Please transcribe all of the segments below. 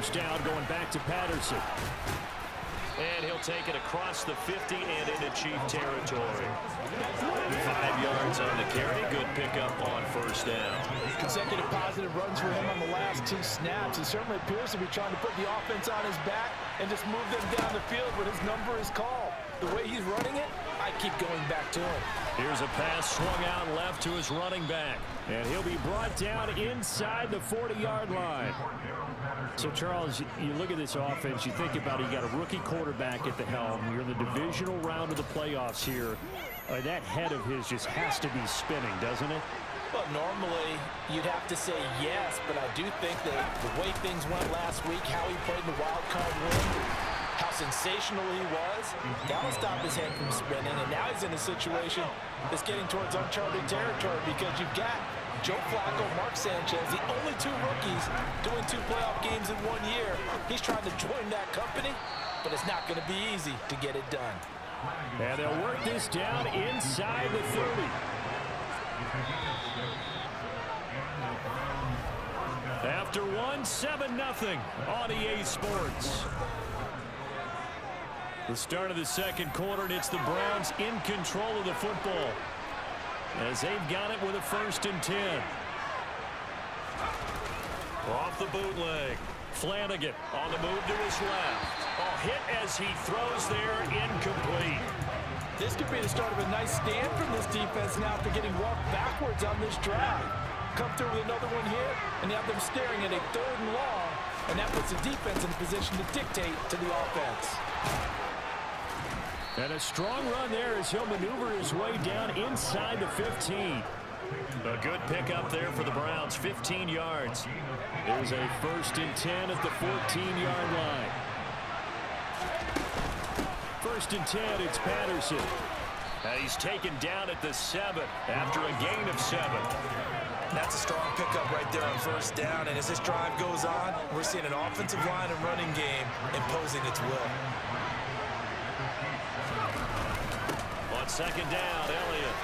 first down going back to Patterson. And he'll take it across the 50 and into Chief territory. 5 yards on the carry. Good pickup on first down. Consecutive positive runs for him on the last 2 snaps. He certainly appears to be trying to put the offense on his back and just move them down the field when his number is called. The way he's running it, I keep going back to him. Here's a pass swung out left to his running back. And he'll be brought down inside the 40-yard line. So, Charles, you look at this offense, you think about it, you got a rookie quarterback at the helm. You're in the divisional round of the playoffs here. That head of his just has to be spinning, doesn't it? Well, normally you'd have to say yes, but I do think that the way things went last week, how he played the wild card win, how sensational he was, that'll stop his head from spinning. And now he's in a situation that's getting towards uncharted territory because you've got Joe Flacco, Mark Sanchez, the only 2 rookies doing 2 playoff games in 1 year. He's trying to join that company, but it's not going to be easy to get it done. And they'll work this down inside the 30. After 1, 7-0 on EA Sports. The start of the second quarter, and it's the Browns in control of the football as they've got it with a 1st and 10. Off the bootleg. Flanagan on the move to his left. Hit as he throws there, incomplete. This could be the start of a nice stand from this defense now after getting walked backwards on this drive. Come through with another one here, and you have them staring at a 3rd and long, and that puts the defense in a position to dictate to the offense. And a strong run there as he'll maneuver his way down inside the 15. A good pickup there for the Browns, 15 yards. There's a 1st and 10 at the 14-yard line. 1st and 10, it's Patterson. And he's taken down at the 7 after a gain of 7. That's a strong pickup right there on 1st down. And as this drive goes on, we're seeing an offensive line and running game imposing its will. On 2nd down, Elliott.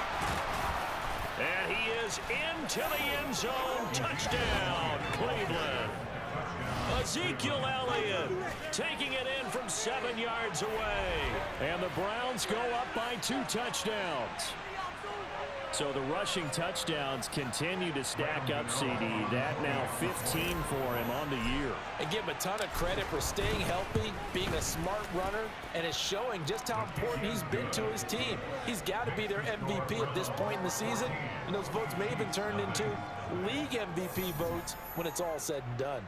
And he is into the end zone. Touchdown, Cleveland. Ezekiel Elliott taking it in from 7 yards away. And the Browns go up by 2 touchdowns. So the rushing touchdowns continue to stack up, CD. That now 15 for him on the year. And give him a ton of credit for staying healthy, being a smart runner, and it's showing just how important he's been to his team. He's got to be their MVP at this point in the season, and those votes may have been turned into league MVP votes when it's all said and done.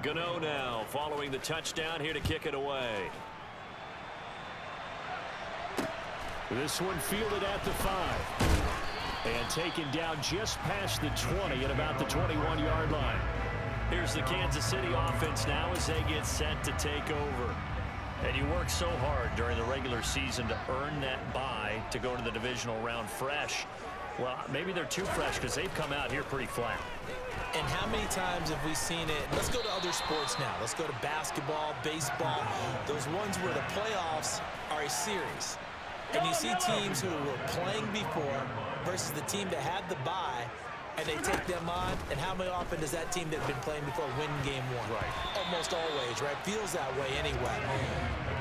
Gano now following the touchdown here to kick it away. This one fielded at the 5. And taken down just past the 20 at about the 21-yard line. Here's the Kansas City offense now as they get set to take over. And you work so hard during the regular season to earn that bye to go to the divisional round fresh. Well, maybe they're too fresh because they've come out here pretty flat. And how many times have we seen it? Let's go to other sports now. Let's go to basketball, baseball, those ones where the playoffs are a series. And you see teams who were playing before versus the team that had the bye, and they take them on. And how often does that team that's been playing before win game 1? Right. Almost always, right? Feels that way anyway.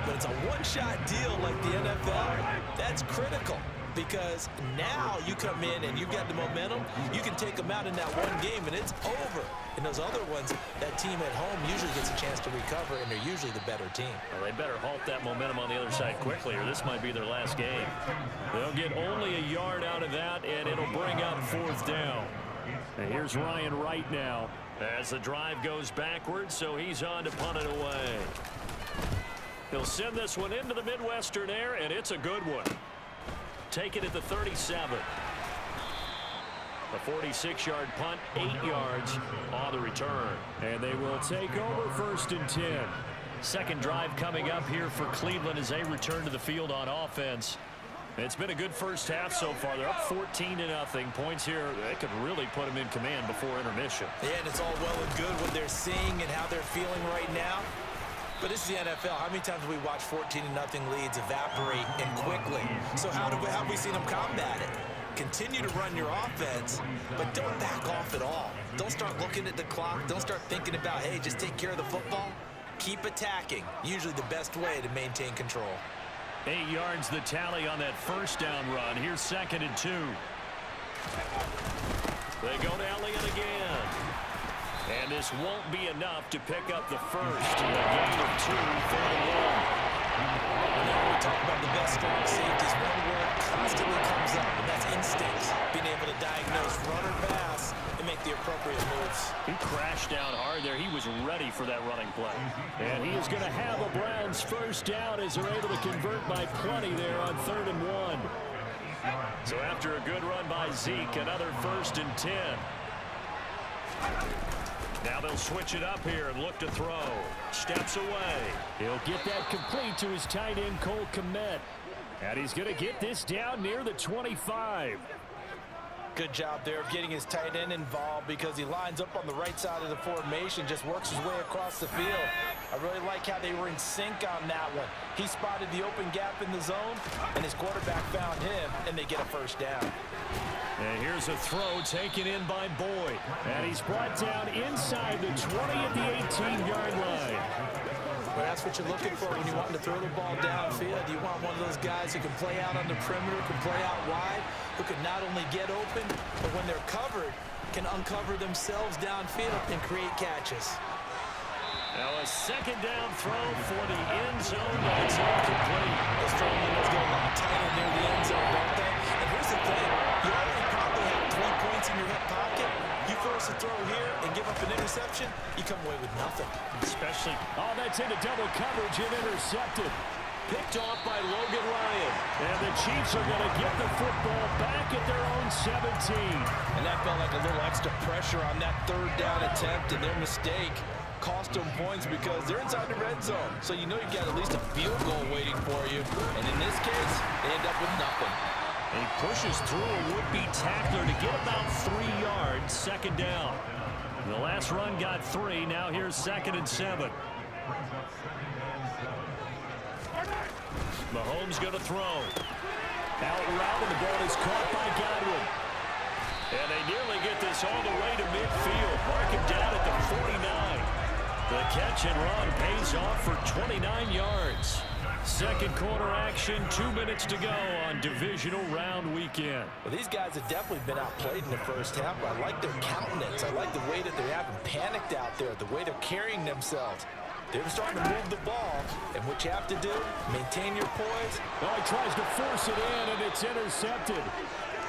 But it's a one-shot deal like the NFL. That's critical because now you come in and you got the momentum. You can take them out in that one game, and it's over. And those other ones, that team at home usually gets a chance to recover, and they're usually the better team. Well, they better halt that momentum on the other side quickly, or this might be their last game. They'll get only a yard out of that, and it'll bring up 4th down. And here's Ryan Wright now as the drive goes backwards, so he's on to punt it away. He'll send this one into the Midwestern air, and it's a good one. Take it at the 37. A 46-yard punt, 8 yards on the return. And they will take over 1st and 10. Second drive coming up here for Cleveland as they return to the field on offense. It's been a good first half so far. They're up 14-0. Points here, they could really put them in command before intermission. Yeah, and it's all well and good what they're seeing and how they're feeling right now. But this is the NFL. How many times have we watched 14-0 leads evaporate and quickly? So how have we seen them combat it? Continue to run your offense, but don't back off at all. Don't start looking at the clock. Don't start thinking about, hey, just take care of the football. Keep attacking. Usually the best way to maintain control. 8 yards the tally on that first down run. Here's 2nd and 2. They go to Elliott again. And this won't be enough to pick up the first. A gain of 2, 3rd and 1. Now we talk about the best strong safeties. One word constantly comes up, and that's instincts. Being able to diagnose run or pass and make the appropriate moves. He crashed down hard there. He was ready for that running play. And he is going to have a Browns first down as they're able to convert by plenty there on 3rd and 1. So after a good run by Zeke, another 1st and 10. Now they'll switch it up here and look to throw. Steps away. He'll get that complete to his tight end, Cole Kmet. And he's going to get this down near the 25. Good job there of getting his tight end involved because he lines up on the right side of the formation, just works his way across the field. I really like how they were in sync on that one. He spotted the open gap in the zone, and his quarterback found him, and they get a first down. And here's a throw taken in by Boyd. And he's brought down inside the 20 at the 18-yard line. Well, that's what you're looking for when you want to throw the ball downfield. You want one of those guys who can play out on the perimeter, can play out wide, who can not only get open, but when they're covered, can uncover themselves downfield and create catches. Now a 2nd down throw for the end zone, but it's incomplete. Those strong windows get a lot tighter near the end zone, don't they? And here's the thing. You already probably have 3 points in your hip pocket. You force a throw here and give up an interception, you come away with nothing. Especially, that's into double coverage and intercepted. Picked off by Logan Ryan. And the Chiefs are going to get the football back at their own 17. And that felt like a little extra pressure on that 3rd down attempt, and their mistake cost them points because they're inside the red zone. So you know you've got at least a field goal waiting for you. And in this case, they end up with nothing. And he pushes through a would-be tackler to get about 3 yards, 2nd down. The last run got 3. Now here's 2nd and 7. Mahomes going to throw. Out route, and the ball is caught by Godwin. And they nearly get this all the way to midfield. Mark him down at the 49. The catch and run pays off for 29 yards. 2nd quarter action, 2 minutes to go on divisional round weekend. Well, these guys have definitely been outplayed in the first half, but I like their countenance. I like the way that they haven't panicked out there, the way they're carrying themselves. They're starting to move the ball, and what you have to do, maintain your poise. Oh, he tries to force it in, and it's intercepted.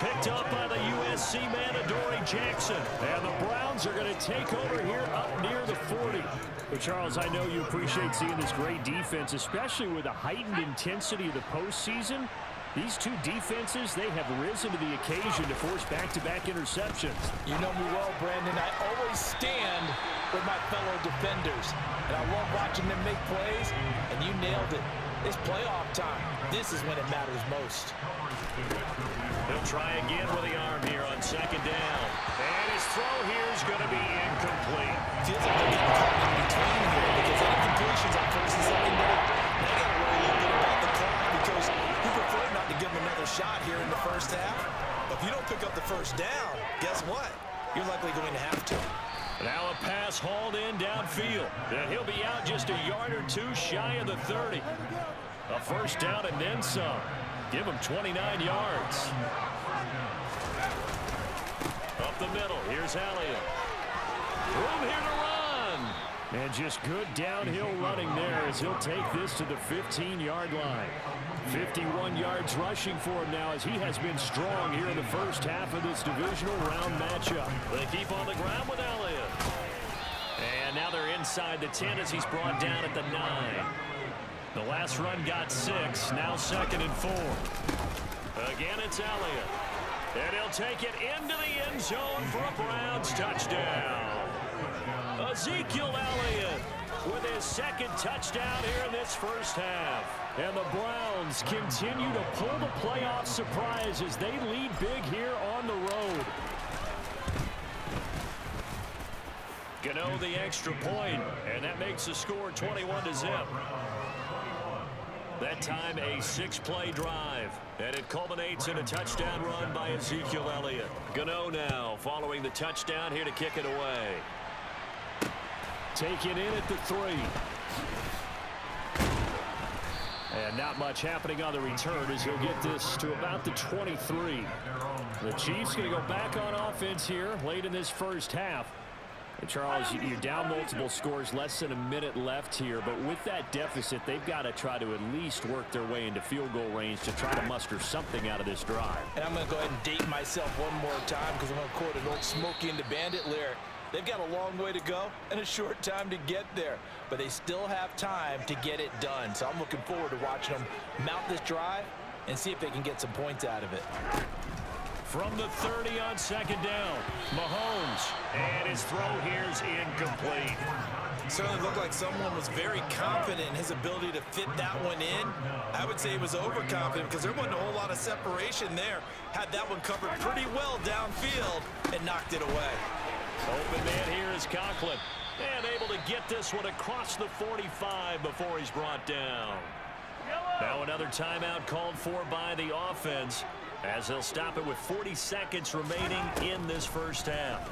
Picked up by the USC man, Adoree Jackson. And the Browns are going to take over here up near the 40. But Charles, I know you appreciate seeing this great defense, especially with the heightened intensity of the postseason. These two defenses, they have risen to the occasion to force back-to-back interceptions. You know me well, Brandon. I always stand with my fellow defenders. And I love watching them make plays, and you nailed it. It's playoff time. This is when it matters most. He'll try again with the arm here on 2nd down. And his throw here is going to be incomplete. Feels like they're getting caught in between here because any completions on 1st and 2nd down, they got to worry a little bit about the clock because you prefer not to give them another shot here in the first half. But if you don't pick up the 1st down, guess what? You're likely going to have to. Now a pass hauled in downfield. And he'll be out just a yard or 2 shy of the 30. A 1st down and then some. Give him 29 yards. Up the middle. Here's Elliott. Room here to run. And just good downhill running there as he'll take this to the 15-yard line. 51 yards rushing for him now as he has been strong here in the first half of this divisional round matchup. They keep on the ground with Elliott. And now they're inside the 10 as he's brought down at the 9. The last run got 6. Now 2nd and 4. Again, it's Elliott. And he'll take it into the end zone for a Browns touchdown. Ezekiel Elliott with his 2nd touchdown here in this first half. And the Browns continue to pull the playoff surprise as they lead big here on the road. Gano the extra point, and that makes the score 21-0. That time a 6-play drive. And it culminates in a touchdown run by Ezekiel Elliott. Gano now following the touchdown here to kick it away. Taken in at the 3. And not much happening on the return as he'll get this to about the 23. The Chiefs going to go back on offense here late in this first half. And Charles, you're down multiple scores, less than a minute left here. But with that deficit, they've got to try to at least work their way into field goal range to try to muster something out of this drive. And I'm going to go ahead and date myself one more time because I'm going to quote an old Smokey and the Bandit lyric. They've got a long way to go and a short time to get there. But they still have time to get it done. So I'm looking forward to watching them mount this drive and see if they can get some points out of it. From the 30 on second down, Mahomes. And his throw here is incomplete. Certainly looked like someone was very confident in his ability to fit that one in. I would say he was overconfident because there wasn't a whole lot of separation there. Had that one covered pretty well downfield and knocked it away. Open man here is Conklin. And able to get this one across the 45 before he's brought down. Now another timeout called for by the offense, as they'll stop it with 40 seconds remaining in this first half.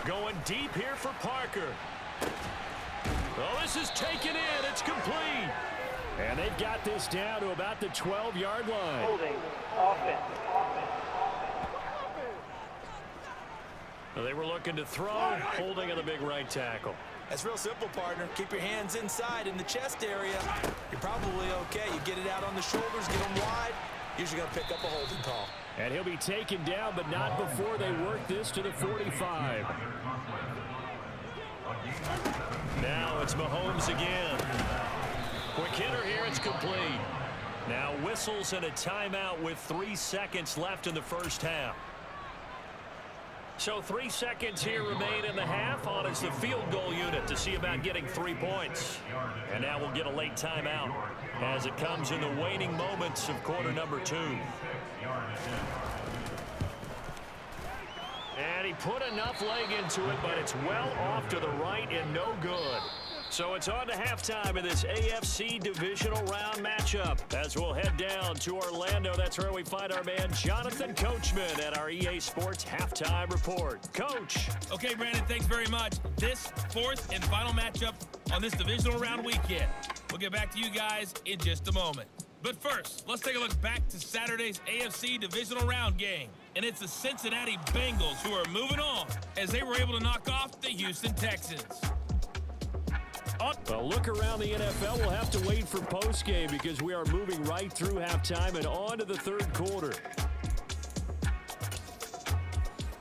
Going deep here for Parker. Oh, this is taken in. It's complete. And they've got this down to about the 12-yard line. Holding offense. Well, they were looking to throw, holding on the big right tackle. That's real simple, partner. Keep your hands inside in the chest area. You're probably okay. You get it out on the shoulders, get them wide. Usually going to pick up a holding call. And he'll be taken down, but not before they work this to the 45. Now it's Mahomes again. Quick hitter here, it's complete. Now whistles and a timeout with 3 seconds left in the first half. So 3 seconds here remain in the half. On is the field goal unit to see about getting 3 points. And now we'll get a late timeout as it comes in the waning moments of quarter number 2. And he put enough leg into it, but it's well off to the right and no good. So it's on to halftime in this AFC Divisional Round matchup as we'll head down to Orlando. That's where we find our man Jonathan Coachman at our EA Sports Halftime Report. Coach. Okay, Brandon, thanks very much. This fourth and final matchup on this Divisional Round weekend. We'll get back to you guys in just a moment. But first, let's take a look back to Saturday's AFC Divisional Round game. And it's the Cincinnati Bengals who are moving on as they were able to knock off the Houston Texans. Well, look around the NFL. We'll have to wait for postgame because we are moving right through halftime and on to the third quarter.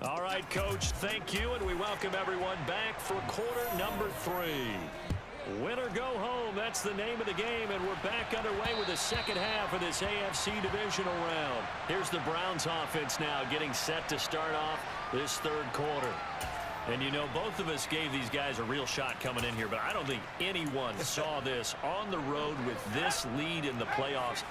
All right, Coach, thank you, and we welcome everyone back for quarter number 3. Win or go home, that's the name of the game, and we're back underway with the second half of this AFC Divisional Round. Here's the Browns offense now getting set to start off this third quarter. And, you know, both of us gave these guys a real shot coming in here, but I don't think anyone saw this on the road with this lead in the playoffs.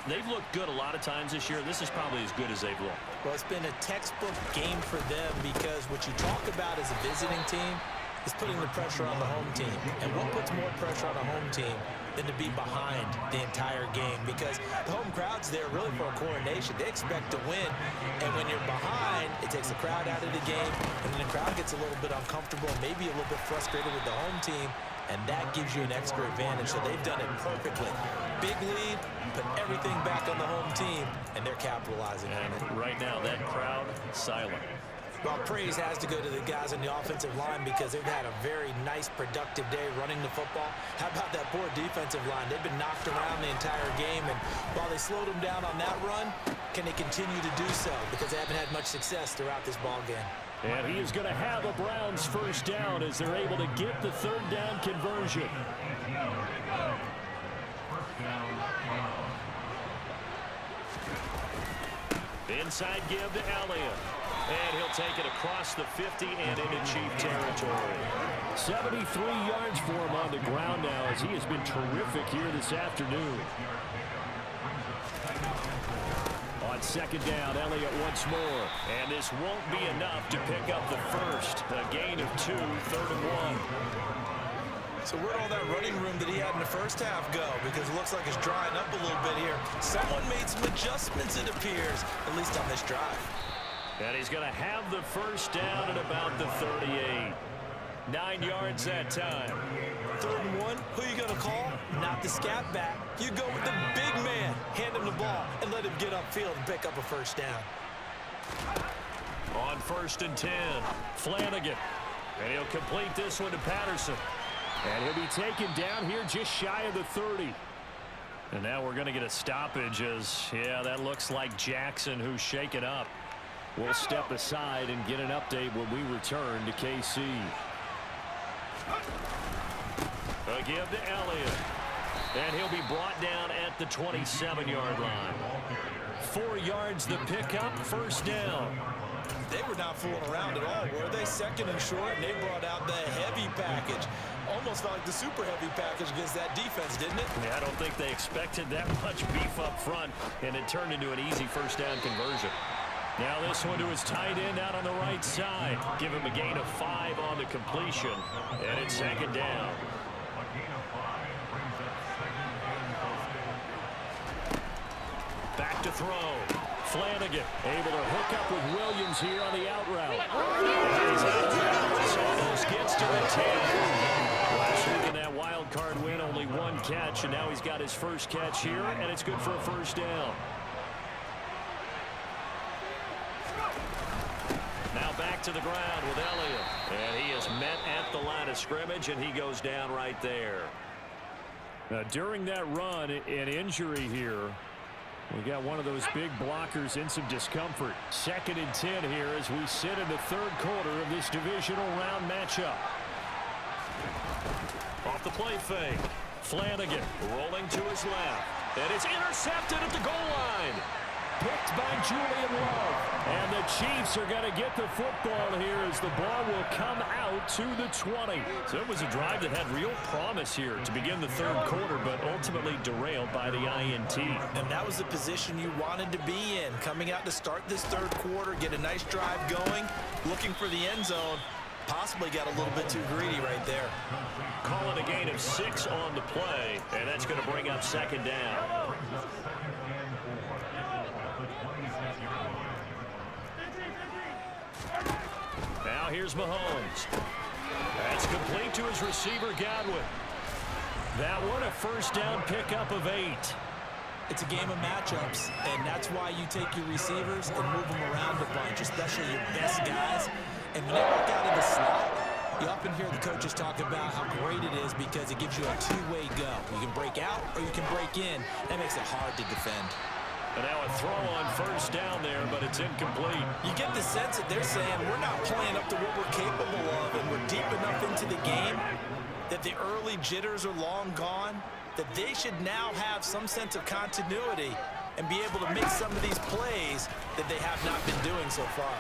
They've looked good a lot of times this year. This is probably as good as they've looked. Well, it's been a textbook game for them because what you talk about as a visiting team is putting the pressure on the home team. And what puts more pressure on a home team than to be behind the entire game? Because the home crowd's there really for a coronation. They expect to win. And when you're behind, it takes the crowd out of the game. And then the crowd gets a little bit uncomfortable, maybe a little bit frustrated with the home team. And that gives you an extra advantage. So they've done it perfectly. Big lead, put everything back on the home team, and they're capitalizing on it. Right now, that crowd, silent. Well, praise has to go to the guys on the offensive line because they've had a very nice, productive day running the football. How about that poor defensive line? They've been knocked around the entire game, and while they slowed them down on that run, can they continue to do so? Because they haven't had much success throughout this ball game. And he is going to have a Browns first down as they're able to get the third down conversion. Inside give to Elliott. And he'll take it across the 50 and into Chief territory. 73 yards for him on the ground now as he has been terrific here this afternoon. On second down, Elliott once more. And this won't be enough to pick up the first. A gain of 2, 3rd and 1. So where'd all that running room that he had in the first half go? Because it looks like it's drying up a little bit here. Someone made some adjustments, it appears, at least on this drive. And he's going to have the first down at about the 38. 9 yards that time. 3rd and 1, who you going to call? Not the scat back. You go with the big man. Hand him the ball and let him get upfield and pick up a first down. On 1st and 10, Flanagan. And he'll complete this one to Patterson. And he'll be taken down here just shy of the 30. And now we're going to get a stoppage as, yeah, that looks like Jackson who's shaken up. We'll step aside and get an update when we return to KC. A give to Elliott. And he'll be brought down at the 27-yard line. 4 yards the pickup, first down. They were not fooling around at all, were they? 2nd and short, and they brought out the heavy package. Almost felt like the super heavy package against that defense, didn't it? Yeah, I don't think they expected that much beef up front, and it turned into an easy first down conversion. Now this one to his tight end out on the right side. Give him a gain of 5 on the completion, and it's 2nd down. Back to throw. Flanagan able to hook up with Williams here on the out route. He's out of bounds. Almost gets to the 10. Last week in that wild card win, only 1 catch, and now he's got his first catch here, and it's good for a first down. Now back to the ground with Elliott. And he is met at the line of scrimmage, and he goes down right there. Now, during that run, an injury here. We got one of those big blockers in some discomfort. 2nd and 10 here as we sit in the 3rd quarter of this divisional round matchup. Off the play fake. Flanagan rolling to his left. And it's intercepted at the goal line. Picked by Julian Love. And the Chiefs are going to get the football here as the ball will come out to the 20. So it was a drive that had real promise here to begin the 3rd quarter, but ultimately derailed by the INT. And that was the position you wanted to be in. Coming out to start this 3rd quarter, get a nice drive going, looking for the end zone. Possibly got a little bit too greedy right there. Calling a gain of 6 on the play, and that's going to bring up 2nd down. Now here's Mahomes. That's complete to his receiver, Godwin. That one a first down pickup of 8. It's a game of matchups, and that's why you take your receivers and move them around a bunch, especially your best guys. And when they walk out of the slot, you often hear the coaches talk about how great it is because it gives you a two-way go. You can break out or you can break in. That makes it hard to defend. And now a throw on first down there, but it's incomplete. You get the sense that they're saying we're not playing up to what we're capable of, and we're deep enough into the game that the early jitters are long gone, that they should now have some sense of continuity and be able to make some of these plays that they have not been doing so far.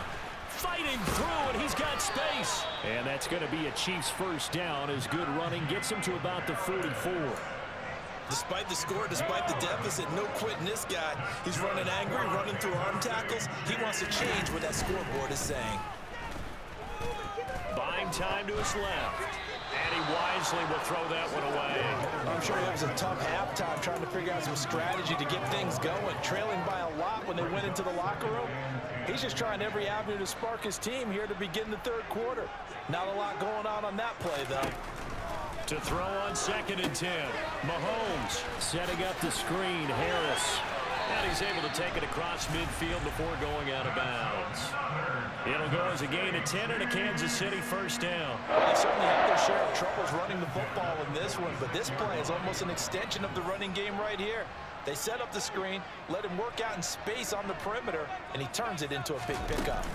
Fighting through, and he's got space. And that's going to be a Chiefs first down as good running gets him to about the 44. Despite the score, despite the deficit, no quitting this guy. He's running angry, running through arm tackles. He wants to change what that scoreboard is saying. Buying time to his left. And he wisely will throw that one away. I'm sure he was a tough halftime trying to figure out some strategy to get things going. Trailing by a lot when they went into the locker room. He's just trying every avenue to spark his team here to begin the 3rd quarter. Not a lot going on that play, though. To throw on 2nd and 10. Mahomes setting up the screen. Harris. And he's able to take it across midfield before going out of bounds. It'll go as a gain of 10 and a Kansas City first down. They certainly had their share of troubles running the football in this one, but this play is almost an extension of the running game right here. They set up the screen, let him work out in space on the perimeter, and he turns it into a big pickup.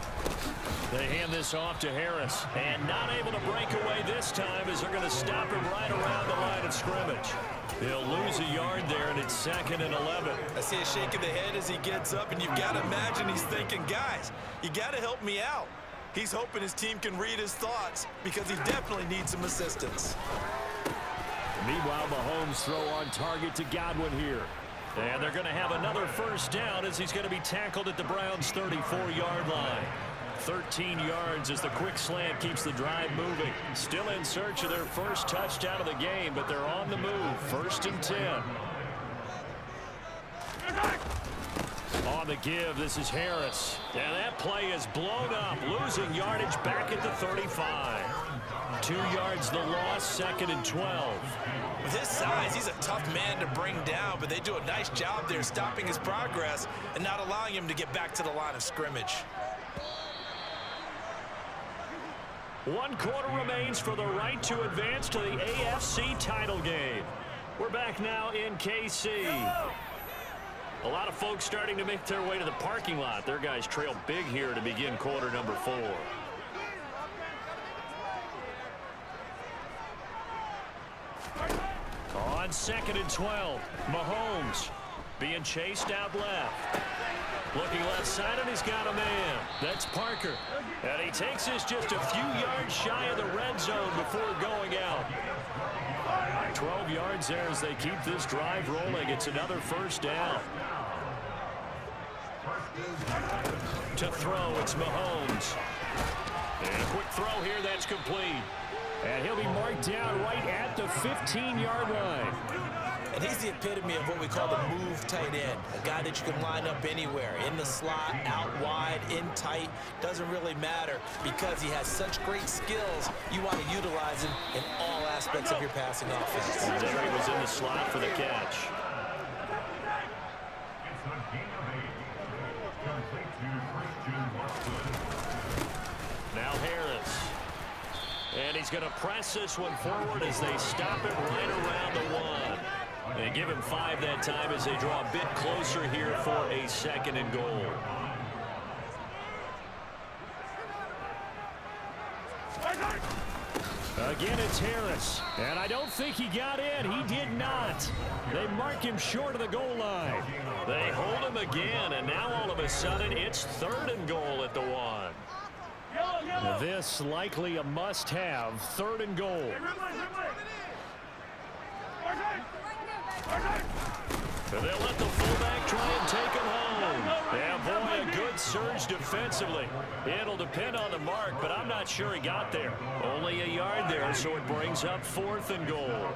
They hand this off to Harris, and not able to break away this time as they're going to stop him right around the line of scrimmage. He'll lose a yard there, and it's 2nd and 11. I see a shake of the head as he gets up, and you've got to imagine he's thinking, guys, you got to help me out. He's hoping his team can read his thoughts because he definitely needs some assistance. Meanwhile, Mahomes throw on target to Godwin here. And they're going to have another first down as he's going to be tackled at the Browns' 34-yard line. 13 yards as the quick slant keeps the drive moving. Still in search of their first touchdown of the game, but they're on the move. 1st and 10. On the give, this is Harris. And that play is blown up, losing yardage back at the 35. 2 yards the loss, 2nd and 12. With his size, he's a tough man to bring down, but they do a nice job there stopping his progress and not allowing him to get back to the line of scrimmage. 1 quarter remains for the right to advance to the AFC title game. We're back now in KC. A lot of folks starting to make their way to the parking lot. Their guys trail big here to begin quarter number 4. On 2nd and 12, Mahomes being chased out left. Looking left side, and he's got a man. That's Parker. And he takes this just a few yards shy of the red zone before going out. 12 yards there as they keep this drive rolling. It's another 1st down. To throw, it's Mahomes. And a quick throw here, that's complete. And he'll be marked down right at the 15-yard line. And he's the epitome of what we call the move tight end. A guy that you can line up anywhere. In the slot, out wide, in tight. Doesn't really matter because he has such great skills. You want to utilize him in all aspects of your passing offense. And there he was in the slot for the catch. Now Harris. And he's going to press this one forward as they stop it right around the 1. And give him 5 that time as they draw a bit closer here for a 2nd and goal. Again, it's Harris. And I don't think he got in. He did not. They mark him short of the goal line. They hold him again, and now all of a sudden it's 3rd and goal at the 1. This likely a must-have, 3rd and goal. They'll let the fullback try and take him home. Yeah, boy, a good surge defensively. It'll depend on the mark, but I'm not sure he got there. Only a yard there, so it brings up 4th and goal.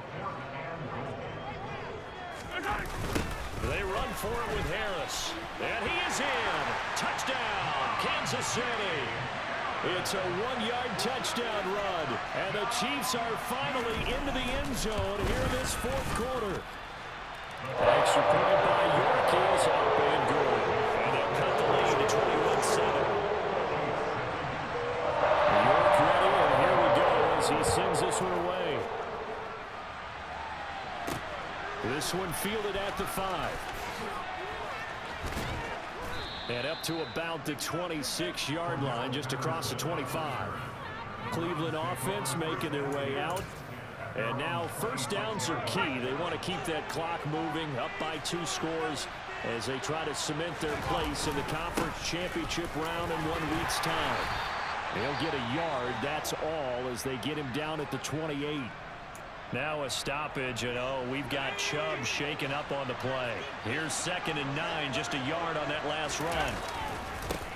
They run for it with Harris. And he is in. Touchdown, Kansas City. It's a 1-yard touchdown run, and the Chiefs are finally into the end zone here in this 4th quarter. Extra point by York is up and good, and they'll cut the lead to 21-7. York ready, and here we go as he sends this one away. This one fielded at the 5. And up to about the 26-yard line, just across the 25. Cleveland offense making their way out. And now 1st downs are key. They want to keep that clock moving up by 2 scores as they try to cement their place in the conference championship round in 1 week's time. They'll get a yard, that's all, as they get him down at the 28. Now a stoppage, and we've got Chubb shaken up on the play. Here's 2nd and 9, just a yard on that last run.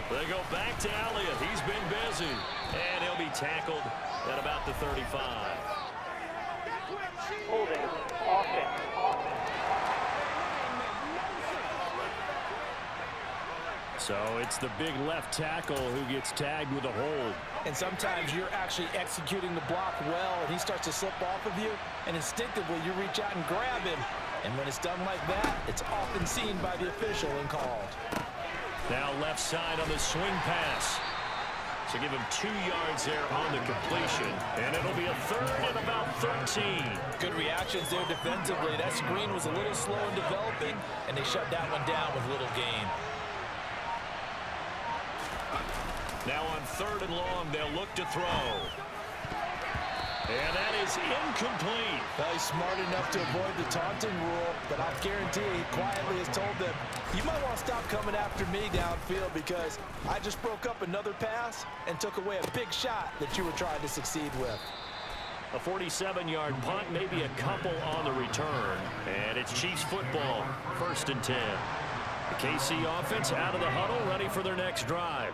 They go back to Elliott. He's been busy, and he'll be tackled at about the 35. Holding offense. So it's the big left tackle who gets tagged with a hold. And sometimes you're actually executing the block well, and he starts to slip off of you, and instinctively you reach out and grab him. And when it's done like that, it's often seen by the official and called. Now left side on the swing pass. So give him 2 yards there on the completion, and it'll be a 3rd and about 13. Good reactions there defensively. That screen was a little slow in developing, and they shut that one down with little gain. Now on 3rd and long, they'll look to throw. And that is incomplete. Well, he's smart enough to avoid the taunting rule, but I guarantee he quietly has told them, you might want to stop coming after me downfield because I just broke up another pass and took away a big shot that you were trying to succeed with. A 47-yard punt, maybe a couple on the return. And it's Chiefs football, 1st and 10. The KC offense out of the huddle, ready for their next drive.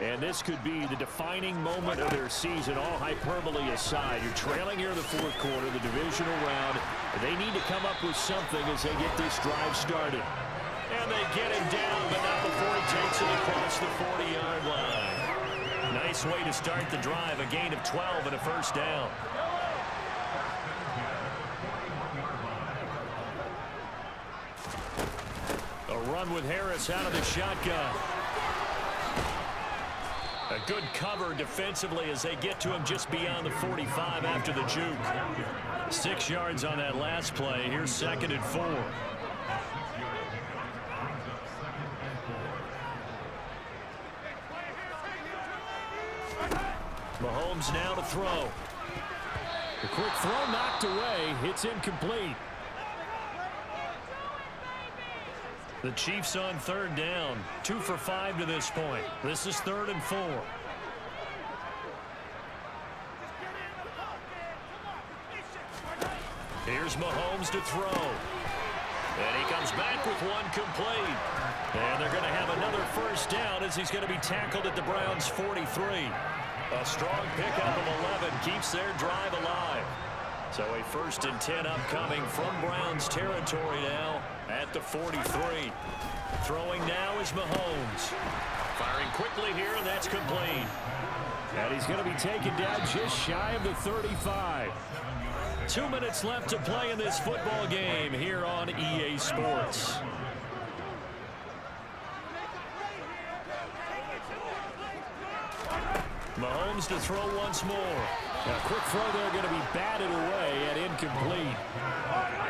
And this could be the defining moment of their season, all hyperbole aside. You're trailing here in the fourth quarter, the divisional round. They need to come up with something as they get this drive started. And they get him down, but not before he takes it across the 40-yard line. Nice way to start the drive, a gain of 12 and a first down. A run with Harris out of the shotgun. A good cover defensively as they get to him just beyond the 45 after the juke. 6 yards on that last play. Here's 2nd and 4. Mahomes now to throw. The quick throw knocked away. It's incomplete. The Chiefs on 3rd down. 2 for 5 to this point. This is 3rd and 4. Here's Mahomes to throw. And he comes back with one complete. And they're going to have another first down as he's going to be tackled at the Browns' 43. A strong pickup of 11 keeps their drive alive. So a 1st and 10 upcoming from Browns territory now at the 43. Throwing now is Mahomes. Firing quickly here, and that's complete. And he's going to be taken down just shy of the 35. 2 minutes left to play in this football game here on EA Sports. Mahomes to throw once more. A quick throw there going to be batted away and incomplete.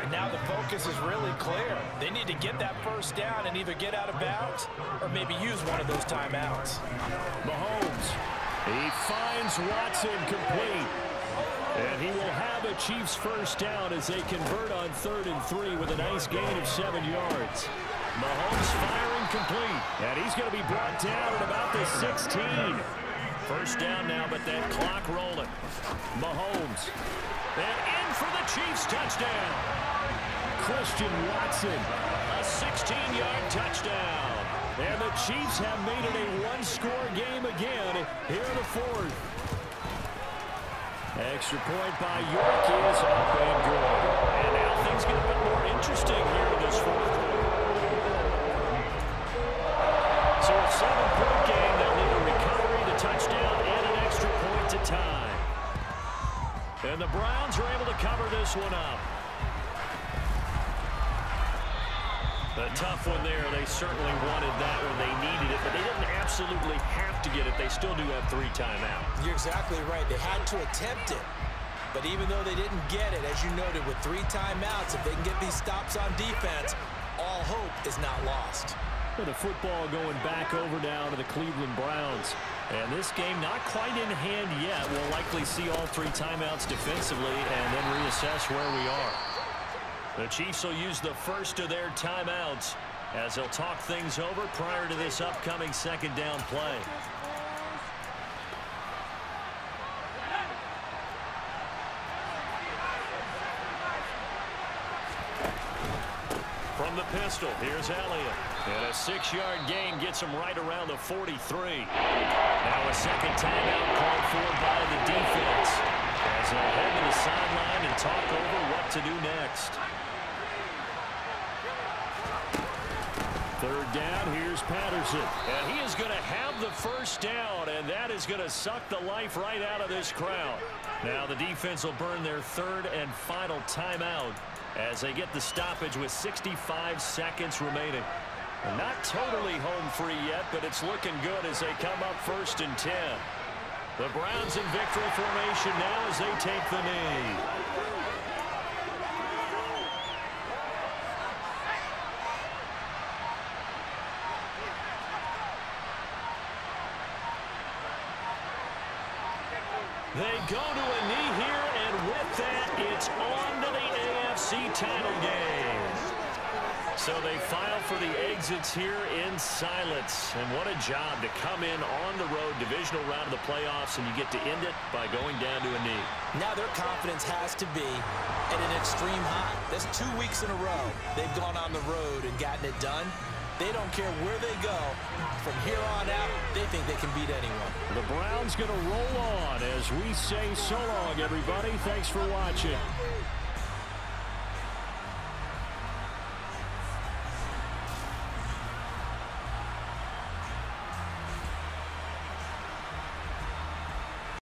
And now the focus is really clear. They need to get that first down and either get out of bounds or maybe use one of those timeouts. Mahomes, he finds Watson complete. And he will have a Chiefs first down as they convert on 3rd and 3 with a nice gain of 7 yards. Mahomes firing complete. And he's going to be brought down at about the 16. First down now, but that clock rolling. Mahomes. And in for the Chiefs touchdown. Christian Watson. A 16-yard touchdown. And the Chiefs have made it a one-score game again here in the 4th. Extra point by York is up and good. And now things get a bit more interesting here in this 4th quarter. So a 7-point game, they'll need a recovery, the touchdown, and an extra point to tie. And the Browns are able to cover this one up. A tough one there. They certainly wanted that when they needed it, but they didn't absolutely have to get it. They still do have 3 timeouts. You're exactly right. They had to attempt it. But even though they didn't get it, as you noted, with 3 timeouts, if they can get these stops on defense, all hope is not lost. With the football going back over now to the Cleveland Browns. And this game not quite in hand yet. We'll likely see all 3 timeouts defensively and then reassess where we are. The Chiefs will use the first of their timeouts as they'll talk things over prior to this upcoming 2nd down play. From the pistol, here's Elliott. And a 6-yard gain gets him right around the 43. Now a 2nd timeout called for by the defense as they head to the sideline and talk over what to do next. 3rd down, here's Patterson. And he is going to have the first down, and that is going to suck the life right out of this crowd. Now the defense will burn their 3rd and final timeout as they get the stoppage with 65 seconds remaining. And not totally home free yet, but it's looking good as they come up 1st and 10. The Browns in victory formation now as they take the knee. They go to a knee here, and with that, it's on to the AFC title game. So they file for the exits here in silence. And what a job to come in on the road, divisional round of the playoffs, and you get to end it by going down to a knee. Now their confidence has to be at an extreme high. That's 2 weeks in a row they've gone on the road and gotten it done. They don't care where they go. From here on out, they think they can beat anyone. The Browns going to roll on as we say so long, everybody. Thanks for watching.